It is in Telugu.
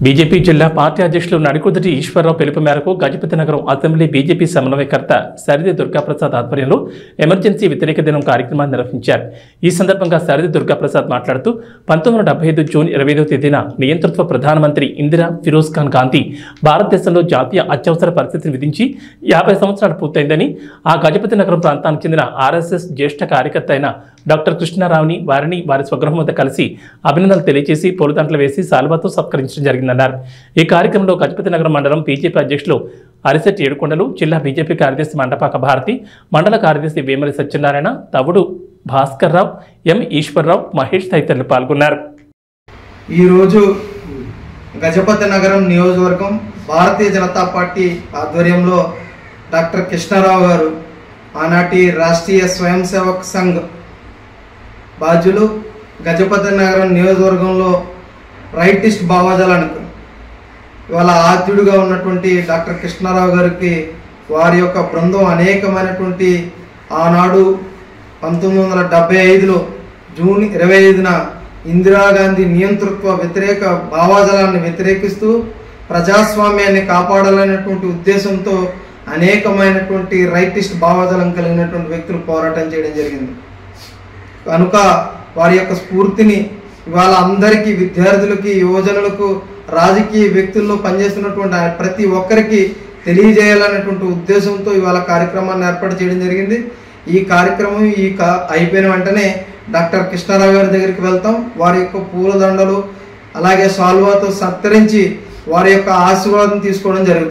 బీజేపీ జిల్లా పార్టీ అధ్యక్షులు నడికుదుటి ఈశ్వరరావు పిలుపు మేరకు గజపతి నగరం అసెంబ్లీ బీజేపీ సమన్వయకర్త సరిది దుర్గాప్రసాద్ ఆధ్వర్యంలో ఎమర్జెన్సీ వ్యతిరేక దినం కార్యక్రమాన్ని నిర్వహించారు। ఈ సందర్భంగా సరిది దుర్గాప్రసాద్ మాట్లాడుతూ 1975 జూన్ 25వ తేదీన నియంతృత్వ ప్రధానమంత్రి ఇందిరా ఫిరోజ్ ఖాన్ గాంధీ భారతదేశంలో జాతీయ అత్యవసర పరిస్థితిని విధించి 50 సంవత్సరాలు పూర్తయిందని, ఆ గజపతి నగరం ప్రాంతానికి చెందిన ఆర్ఎస్ఎస్ జ్యేష్ఠ కార్యకర్త అయిన డాక్టర్ కృష్ణారావుని వారిని వారి స్వగృహం వద్ద కలిసి అభినందనలు తెలియజేసి పూలదండలు వేసి సాల్వాతో సత్కరించడం జరిగిందన్నారు। ఈ కార్యక్రమంలో గజపతి నగరం మండలం బీజేపీ అధ్యక్షులు అరిశెట్టి ఏడుకొండలు, జిల్లా బీజేపీ కార్యదర్శి మండపాక భారతి, మండల కార్యదర్శి వేమరి సత్యనారాయణ, తవుడు భాస్కర్ రావు, ఎం ఈశ్వరరావు, మహేష్ తదితరులు పాల్గొన్నారు। ఈరోజు గజపతి నగరం నియోజకవర్గం భారతీయ జనతా పార్టీ ఆధ్వర్యంలో డాక్టర్ కృష్ణారావు గారు, ఆనాటి రాష్ట్రీయ స్వయం సేవక్ సంఘ్ బాధ్యులు, గజపతి నగరం నియోజకవర్గంలో రైటిస్ట్ భావజాలానికి ఇవాళ ఆద్యుడిగా ఉన్నటువంటి డాక్టర్ కృష్ణారావు గారికి వారి యొక్క బృందం అనేకమైనటువంటి ఆనాడు 1975లో జూన్ 25న ఇందిరాగాంధీ నియంతృత్వ వ్యతిరేక భావజాలాన్ని వ్యతిరేకిస్తూ ప్రజాస్వామ్యాన్ని కాపాడాలనేటువంటి ఉద్దేశంతో అనేకమైనటువంటి రైటిస్ట్ భావజాలం కలిగినటువంటి వ్యక్తులు పోరాటం చేయడం జరిగింది। కనుక వారి యొక్క స్ఫూర్తిని ఇవాళ అందరికీ, విద్యార్థులకి, యువజనులకు, రాజకీయ వ్యక్తుల్లో పనిచేస్తున్నటువంటి ప్రతి ఒక్కరికి తెలియజేయాలనేటువంటి ఉద్దేశంతో ఇవాళ కార్యక్రమాన్ని ఏర్పాటు చేయడం జరిగింది। ఈ కార్యక్రమం అయిపోయిన వెంటనే డాక్టర్ కృష్ణారావు గారి దగ్గరికి వెళ్తాం, వారి యొక్క పూలదండలు అలాగే సాల్వాతో సత్కరించి వారి యొక్క ఆశీర్వాదం తీసుకోవడం జరుగుతుంది।